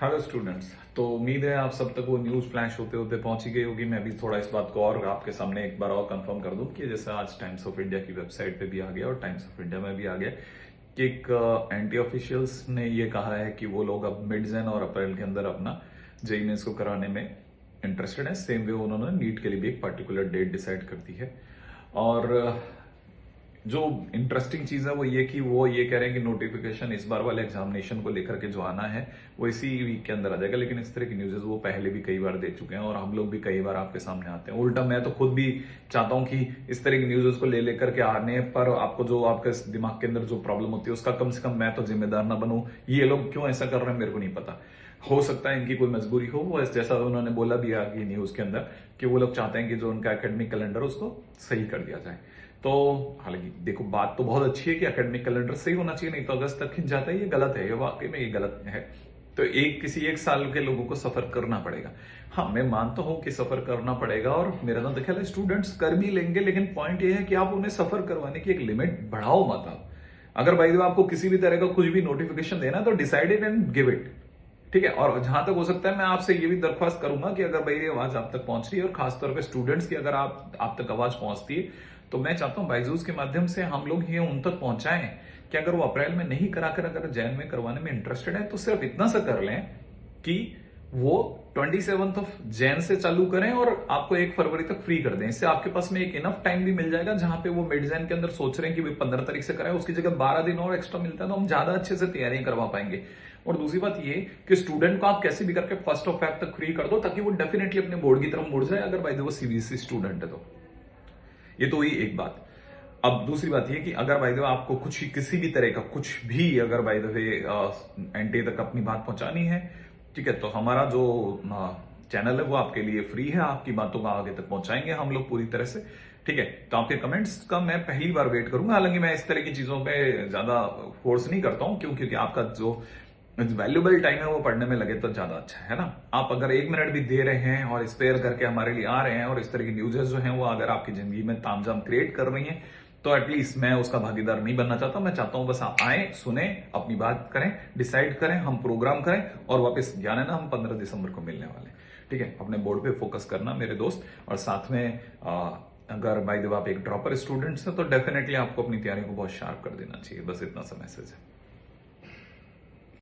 Hello students. तो उम्मीद है आप सब तक वो न्यूज फ्लैश होते होते पहुंच ही गई होगी। मैं भी थोड़ा इस बात को और आपके सामने एक बार और कंफर्म कर दूं कि जैसे आज टाइम्स ऑफ इंडिया की वेबसाइट पे भी आ गया और टाइम्स ऑफ इंडिया में भी आ गया कि एक एंटी ऑफिशियल्स ने ये कहा है कि वो लोग अब मिड जैन और अप्रैल के अंदर अपना जेईई मेंस को कराने में इंटरेस्टेड है। सेम वे उन्होंने नीट के लिए भी एक पर्टिकुलर डेट डिसाइड कर दी है। और जो इंटरेस्टिंग चीज है वो ये कि वो ये कह रहे हैं कि नोटिफिकेशन इस बार वाले एग्जामिनेशन को लेकर के जो आना है वो इसी वीक के अंदर आ जाएगा। लेकिन इस तरह की न्यूज़ वो पहले भी कई बार दे चुके हैं और हम लोग भी कई बार आपके सामने आते हैं। उल्टा मैं तो खुद भी चाहता हूं कि इस तरह की न्यूज़ को ले लेकर के आने पर आपको जो आपके दिमाग के अंदर जो प्रॉब्लम होती है उसका कम से कम मैं तो जिम्मेदार ना बनूं। ये लोग क्यों ऐसा कर रहे हैं मेरे को नहीं पता। हो सकता है इनकी कोई मजबूरी हो। वो जैसा उन्होंने बोला भी आगे न्यूज के अंदर कि वो लोग चाहते हैं कि जो उनका एकेडमिक कैलेंडर उसको सही कर दिया जाए। तो हालांकि देखो बात तो बहुत अच्छी है कि एकेडमिक कैलेंडर सही होना चाहिए, नहीं तो अगस्त तक खिंच जाता है। ये गलत है, ये वाकई में ये गलत है। तो किसी एक साल के लोगों को सफर करना पड़ेगा। हाँ, मैं मानता हूं कि सफर करना पड़ेगा और मेरा तो ख्याल है स्टूडेंट्स कर भी लेंगे। लेकिन पॉइंट ये है कि आप उन्हें सफर करवाने की एक लिमिट बढ़ाओ मत। आप अगर भाई आपको किसी भी तरह का कुछ भी नोटिफिकेशन देना है तो decide it and give it. ठीक है। और जहां तक हो सकता है मैं आपसे ये भी दरख्वास्त करूंगा कि अगर भाई ये आवाज आप तक पहुंच रही है और खासतौर पे स्टूडेंट्स की अगर आप तक आवाज पहुंचती है तो मैं चाहता हूं बायजूस के माध्यम से हम लोग ये उन तक पहुंचाएं कि अगर वो अप्रैल में नहीं कराकर अगर जैन में करवाने में इंटरेस्टेड है तो सिर्फ इतना सा कर लें कि वो 27 ऑफ जैन से चालू करें और आपको 1 फरवरी तक फ्री कर दें। इससे आपके पास में एक इनफ टाइम भी मिल जाएगा जहां पे वो मिड जैन के अंदर सोच रहे हैं कि 15 तारीख से कराएं, उसकी जगह 12 दिन और एक्स्ट्रा मिलता है तो हम ज्यादा अच्छे से तैयारियां करवा पाएंगे। और दूसरी बात ये कि स्टूडेंट को आप कैसे भी करके 1 फेब तक फ्री कर दो ताकि वो डेफिनेटली अपने बोर्ड की तरफ मुड़ जाए अगर बाय द वे वो सीबीएसई स्टूडेंट है तो। ये तो हुई एक बात। अब दूसरी बात ये कि अगर बाय द वे आपको कुछ किसी भी तरह का कुछ भी अगर बाय द वे एनटीए तक अपनी बात पहुंचानी है, ठीक है, तो हमारा जो चैनल है वो आपके लिए फ्री है। आपकी बातों को आगे तक पहुंचाएंगे हम लोग पूरी तरह से। ठीक है, तो आपके कमेंट्स का मैं पहली बार वेट करूंगा। हालांकि मैं इस तरह की चीजों पे ज्यादा फोर्स नहीं करता हूं क्योंकि आपका जो वैल्यूबल टाइम है वो पढ़ने में लगे तो ज्यादा अच्छा है ना। आप अगर 1 मिनट भी दे रहे हैं और स्पेयर करके हमारे लिए आ रहे हैं और इस तरह की न्यूज़ेस जो हैं वो अगर आपकी जिंदगी में तामझाम क्रिएट कर रही हैं तो एटलीस्ट मैं उसका भागीदार नहीं बनना चाहता। मैं चाहता हूं बस आप आए, सुने, अपनी बात करें, डिसाइड करें, हम प्रोग्राम करें और वापस ध्यान है ना हम 15 दिसंबर को मिलने वाले। ठीक है, अपने बोर्ड पे फोकस करना मेरे दोस्त। और साथ में अगर बाय द वे आप एक ड्रॉपर स्टूडेंट्स हैं तो डेफिनेटली आपको अपनी तैयारी को बहुत शार्प कर देना चाहिए। बस इतना सा मैसेज है।